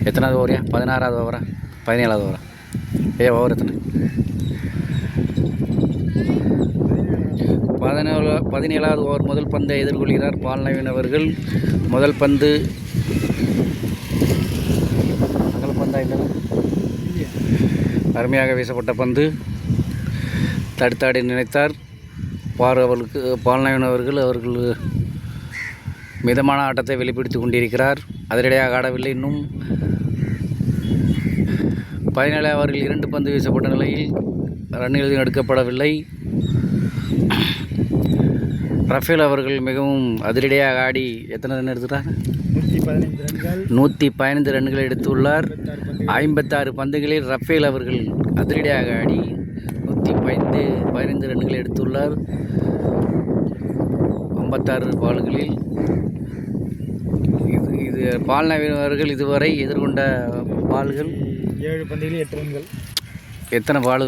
எத்தனாவது ஓவரியா? 16வது ஓவரா? 17வது ஓவரா? ஓவர் எத்தனை? 17வது ஓவர். முதல் பந்தை எதிர்கொள்கிறார் பால்நவீன் அவர்கள். முதல் பந்து முதல் பந்தா இல்லை, அருமையாக வீசப்பட்ட பந்து. தடுத்தாடி நினைத்தார் அவர்களுக்கு பால்நவீன் அவர்கள் மிதமான ஆட்டத்தை வெளிப்படுத்தி கொண்டிருக்கிறார். அதிரடியாக ஆடவில்லை. இன்னும் 17 அவர்கள் 2 பந்து வீசப்பட்ட நிலையில் ரன் எதுவும் எடுக்கப்படவில்லை. ரஃபேல் அவர்கள் மிகவும் அதிரடியாக ஆடி எத்தனை ரன் எடுத்துட்டாங்க? 115 ரன்கள் எடுத்துள்ளார். 56 பந்துகளில் ரஃபேல் அவர்கள் அதிரடியாக ஆடி 115 ரன்கள் எடுத்துள்ளார். 56 பால்களில். இது பால்நவீன் அவர்கள் இதுவரை எதிர்கொண்ட பால்கள் 7 பந்துகளில் 8 ரன்கள். எத்தனை பால்?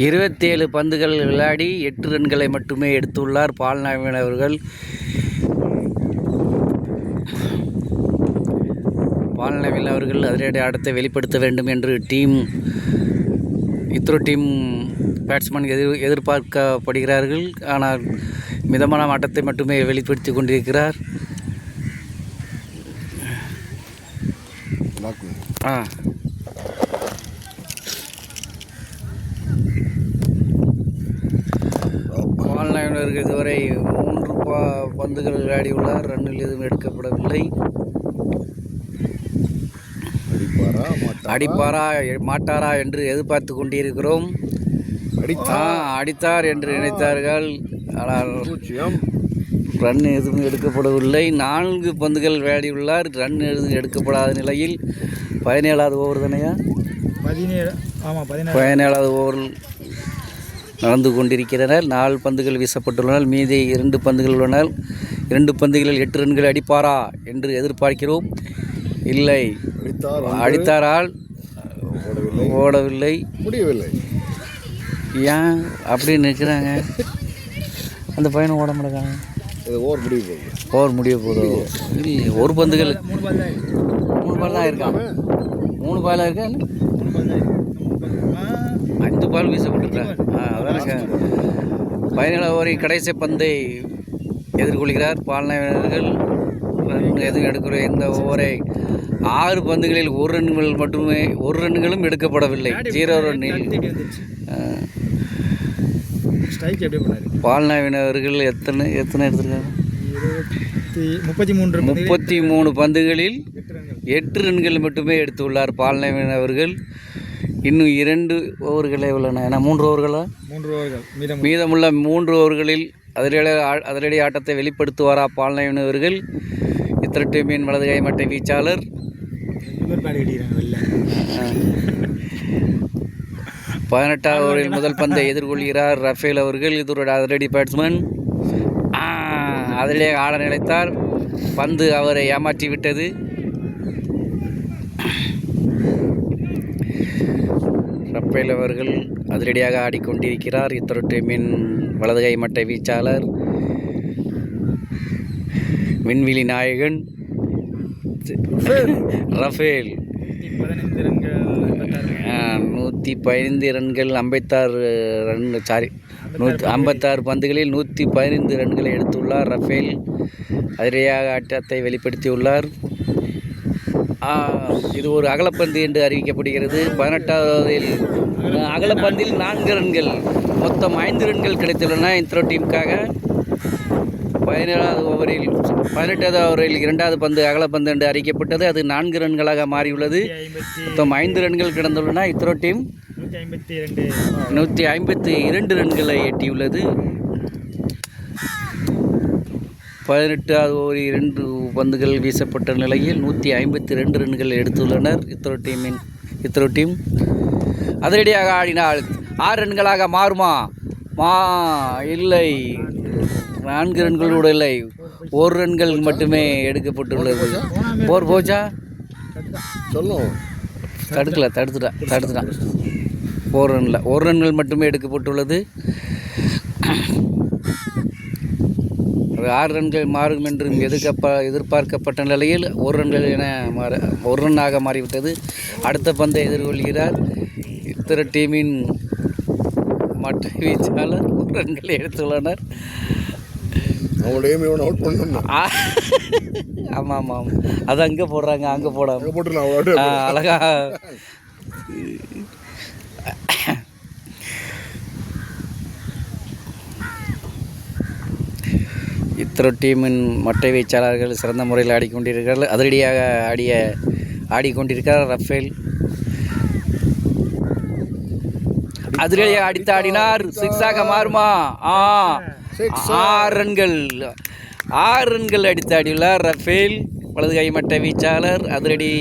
27 பந்துகள் விளையாடி 8 ரன்களை மட்டுமே எடுத்துள்ளார் பால்நவீன் அவர்கள். பால்நவீன் அவர்கள் அதிரடி ஆட்டத்தை வெளிப்படுத்த வேண்டும் என்று இத்ரோ டீம் பேட்ஸ்மேன் எதிர்பார்க்கப்படுகிறார்கள். ஆனால் மிதமான ஆட்டத்தை மட்டுமே வெளிப்படுத்தி கொண்டிருக்கிறார். பால்நவீன் இதுவரை 3 பந்துகள் விளையாடியுள்ளார். ரன்னில் எதுவும் எடுக்கப்படவில்லை. அடிப்பாரா மாட்டாரா என்று எதிர்பார்த்து கொண்டிருக்கிறோம். அடித்தார் என்று நினைத்தார்கள். ஆனால் ரன் எதுவும் எடுக்கப்படவில்லை. 4 பந்துகள் விளையாடியுள்ளார். ரன் எதுவும் எடுக்கப்படாத நிலையில் 17வது ஓவர் தானையா? 17வது ஓவர் நடந்து கொண்டிருக்கிறனர். 4 பந்துகள் வீசப்பட்டுள்ளனர். மீதி 2 பந்துகள் உள்ளனர். 2 பந்துகளில் 8 ரன்கள் அடிப்பாரா என்று எதிர்பார்க்கிறோம். இல்லை, அடித்தாரால் ஓடவில்லை, முடியவில்லை. ஏன் அப்படின்னு நிற்கிறாங்க? அந்த பையனை ஓட மாட்டாங்க. ஓவர் முடிய போகுது. ஒரு பந்துகள் 3 பால் தான் இருக்கான். 3 பாலாக இருக்கா? 5 பால் வீசப்பட்டிருக்காங்க. அதான் 17 ஓவரின் கடைசி பந்தை எதிர்கொள்கிறார் பால்நவீனர்கள். ரன் எதுவும் எடுக்கிற இந்த ஓவரை 6 பந்துகளில் 1 ரன்கள் மட்டுமே, 1 ரன்களும் எடுக்கப்படவில்லை. 0 ரன்னில் பால்நவீன் அவர்கள் எத்தனை எடுத்திருக்காங்க? 33 பந்துகளில் 8 ரன்கள் மட்டுமே எடுத்துள்ளார் பால்நவீன் அவர்கள். இன்னும் 2 ஓவர்களே உள்ளன. ஏன்னா 3 ஓவர்களா? 3 ஓவர்கள் மீதமுள்ள 3 ஓவர்களில் அதிரடி ஆட்டத்தை வெளிப்படுத்துவாரா பால்நவீன் அவர்கள்? இத்ரோ டீமின் வலது கை மட்டை வீச்சாளர் 18வது ஓவரில் முதல் பந்தை எதிர்கொள்கிறார் ரஃபேல் அவர்கள். இது ஒரு அதிரடி பேட்ஸ்மேன். அதிலே ஆட நினைத்தார். பந்து அவரை ஏமாற்றி விட்டது. ரஃபேல் அவர்கள் அதிரடியாக ஆடிக்கொண்டிருக்கிறார். இத்ரோ டீமின் வலது கை மட்டை வீச்சாளர், விண்வெளி நாயகன் ரஃபேல். 115 ரன்கள் 56 பந்துகளில் 115 ரன்களை எடுத்துள்ளார் ரஃபேல். அதிரடியாக ஆட்டத்தை வெளிப்படுத்தியுள்ளார். இது ஒரு அகலப்பந்து என்று அறிவிக்கப்படுகிறது. 18வது அகலப்பந்தில் 4 ரன்கள், மொத்தம் 5 ரன்கள் கிடைத்துள்ளன இத்ரோ டீமுக்காக. 18வது ஓவரில் 2வது பந்து அகலப்பந்து என்று அறிவிக்கப்பட்டது. அது 4 ரன்களாக மாறியுள்ளது. மொத்தம் 5 ரன்கள் கிடந்துள்ளன. இத்ரோ டீம் 152 ரன்களை எட்டியுள்ளது. 18வது ஓவரில் 2 பந்துகள் வீசப்பட்ட நிலையில் 152 ரன்கள் எடுத்துள்ளனர் இத்ரோ டீம். அதிரடியாக ஆடினால் 6 ரன்களாக மாறுமா? இல்லை, 4 ரன்களோடு இல்லை, 1 ரன்கள் மட்டுமே எடுக்கப்பட்டுள்ளது. போர் போச்சா? தடுத்துட்டான். 1 ரன்கள் மட்டுமே எடுக்கப்பட்டுள்ளது. ஒரு 6 ரன்கள் மாறும் என்றும் எதிர்பார்க்கப்பட்ட நிலையில் 1 ரன்கள் என 1 ரன்னாக மாறிவிட்டது. அடுத்த பந்தை எதிர்கொள்கிறார். இத்தர டீமின் மற்ற வீச்சாளர் 1 ரன்களை எடுத்துள்ளனர். ஆமாம் ஆமாம், அது அங்கே போடுறாங்க, அங்கே போடாம அழகா. இத்தர டீமின் மட்டை வீச்சாளர்கள் சிறந்த முறையில் ஆடிக்கொண்டிருக்கிறார்கள். அதிரடியாக ஆடிக்கொண்டிருக்கிறார் ரஃபேல். அதிரடியாக அடித்து ஆடினார். 6ஆக மாறுமா? 6 ரன்கள் அடித்து ஆடியுள்ளார் ரஃபேல். வலது கை மட்டை வீச்சாளர், அதிரடி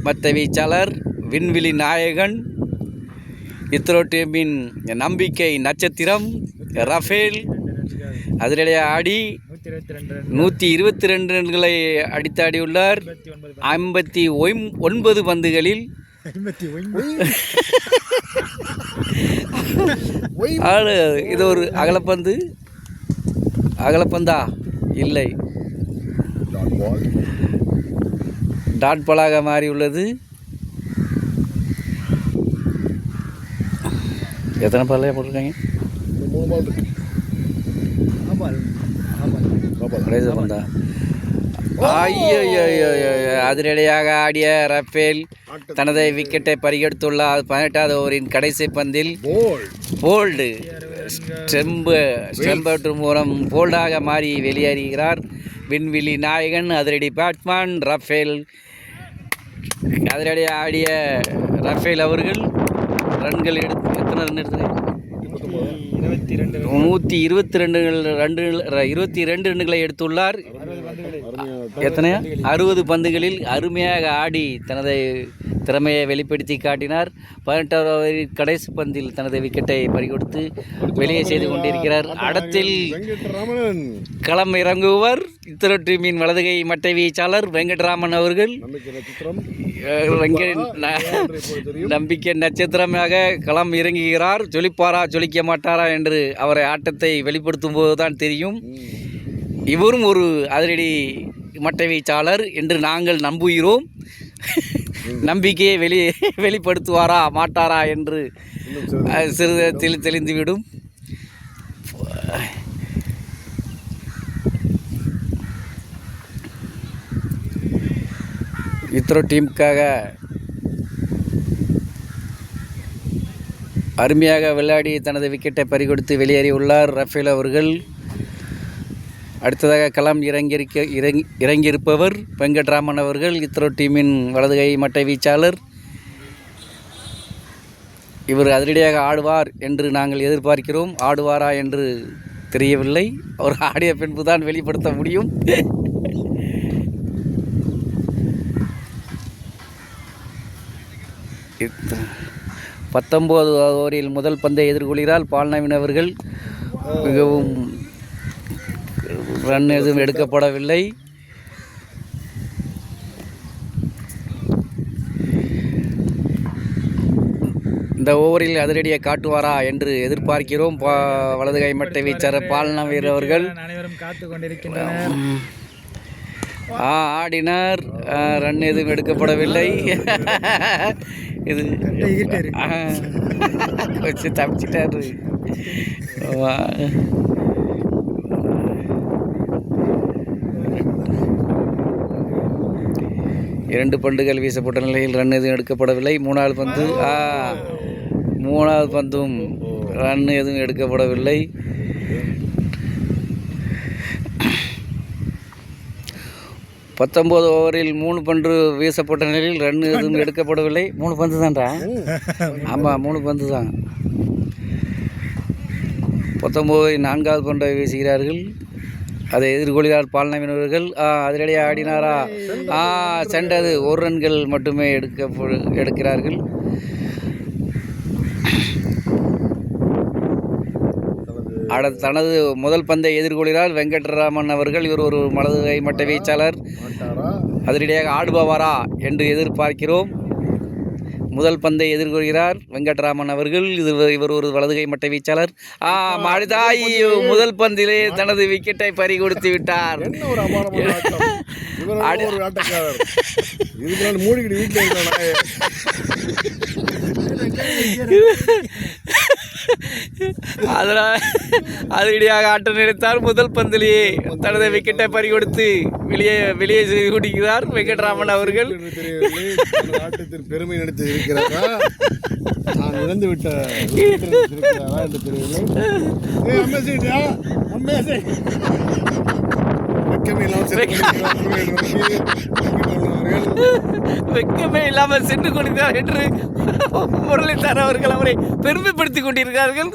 மட்டை வீச்சாளர், விண்வெளி நாயகன், இத்ரோ டீமின் நம்பிக்கை நட்சத்திரம் ரஃபேல் அதிரடியாக ஆடி 122 ரன்களை அடித்தாடியுள்ளார். 59 பந்துகளில். இது ஒரு அகலப்பந்தா இல்லை, டாட் பாலாக மாறியுள்ளது. எத்தனை பாலையா போட்டிருக்காங்க? பந்தா. அதிரடியாக ஆடிய ரஃபேல் தனது விக்கெட்டை பறிகொடுத்துள்ளார். 18வது ஓவரின் கடைசி பந்தில் போல்டு ஸ்டெம்பவுட் மூலம் போல்டாக மாறி வெளியேறுகிறார் விண்வெளி நாயகன், அதிரடி பேட்ஸ்மேன் ரஃபேல். அதிரடியாக ஆடிய ரஃபேல் அவர்கள் ரன்கள் எத்தனை ரன் எடுத்து 122 ரன்களை எடுத்துள்ளார். எத்தனை? 60 பந்துகளில் அருமையாக ஆடி தனது திறமையை வெளிப்படுத்தி காட்டினார். 18வது ஓவரில் கடைசி பந்தில் தனது விக்கெட்டை பறிகொடுத்து வெளியே செய்து கொண்டிருக்கிறார். அடுத்தில் களம் இறங்குவர் இத்தர டீமின் வலதுகை மட்டை வீச்சாளர் வெங்கட்ராமன் அவர்கள். நம்பிக்கை நட்சத்திரமாக களம் இறங்குகிறார். ஜொலிப்பாரா ஜொலிக்க மாட்டாரா என்று அவரை ஆட்டத்தை வெளிப்படுத்தும் போதுதான் தெரியும். இவரும் ஒரு அதிரடி மட்டை வீச்சாளர் என்று நாங்கள் நம்புகிறோம். நம்பிக்கையை வெளிப்படுத்துவாரா மாட்டாரா என்று சிறிது தெளிந்துவிடும். இத்ரோ டீமுக்காக அருமையாக விளையாடி தனது விக்கெட்டை பறிகொடுத்து வெளியேறியுள்ளார் ரஃபேல் அவர்கள். அடுத்ததாக களம் இறங்கியிருப்பவர் வெங்கட்ராமன் அவர்கள், இத்ரோ டீமின் வலதுகை மட்டை வீச்சாளர். இவர் அதிரடியாக ஆடுவார் என்று நாங்கள் எதிர்பார்க்கிறோம். ஆடுவாரா என்று தெரியவில்லை. அவர் ஆடிய பின்பு தான் வெளிப்படுத்த முடியும். பத்தொன்பது ஓவரில் முதல் பந்தை எதிர்கொள்கிறார் பால்நவீன் அவர்கள். மிகவும் ரன் எதுவும் எடுக்கப்படவில்லை. இந்த ஓவரில் அதிரடியை காட்டுவாரா என்று எதிர்பார்க்கிறோம். வலதுகை மட்டை வீச்சாளர் பால்நவீன் அவர்கள் ஆடினார். ரன் எதுவும் எடுக்கப்படவில்லை. இது வச்சு தப்பிச்சிட்டாரு. இரண்டு பந்துகள் வீசப்பட்ட நிலையில் ரன் எதுவும் எடுக்கப்படவில்லை. மூணாவது பந்தும் ரன் எதுவும் எடுக்கப்படவில்லை. பத்தொன்பது ஓவரில் 3 பந்து வீசப்பட்ட நிலையில் ரன் எதுவும் எடுக்கப்படவில்லை. 3 பந்து தான்டா. ஆமாம், 3 பந்து தான். 19 4வது பந்தை வீசுகிறார்கள். அதை எதிர்கொள்கிறார் பால்நவீன் அவர்கள். அதிரடியாக ஆடினாரா? சென்றது. 1 ரன்கள் மட்டுமே எடுக்கிறார்கள். தனது முதல் பந்தை எதிர்கொள்கிறார் வெங்கட்ராமன் அவர்கள். இவர் ஒரு வலதுகை மட்டை வீச்சாளர். அதிரடியாக ஆடுபவரா என்று எதிர்பார்க்கிறோம். முதல் பந்தை எதிர்கொள்கிறார் வெங்கட்ராமன் அவர்கள். இவர் ஒரு வலதுகை மட்டை வீச்சாளர். அடுத்தா முதல் பந்திலே தனது விக்கெட்டை பறி கொடுத்து விட்டார். என்ன ஒரு அபாரமான ஆட்டம். இவர் ஒரு ஆட்டக்காரர். இதுக்கு நான் மூடிக்கிட்டு வீட்டில் இருக்கிறேன். அதனால் அதிரடியாக ஆட்டம் நினைத்தார். முதல் பந்திலேயே தனது விக்கெட்டை பறி கொடுத்து வெளியே செய்து கொண்டிருக்கிறார் வெங்கட்ராமன் அவர்கள். தெரியவில்லை, ஆட்டத்தில் பெருமை நடித்து இருக்கிறாரா, நான் இழந்து விட்ட இருக்கிறாரா என்று தெரியவில்லை. வெக்கமே இல்லாமல் சென்று கொண்டிருக்கிறார் என்று முரளிதரன் அவர்கள் அவரை பெருமைப்படுத்திக் கொண்டிருக்கிறார்கள்.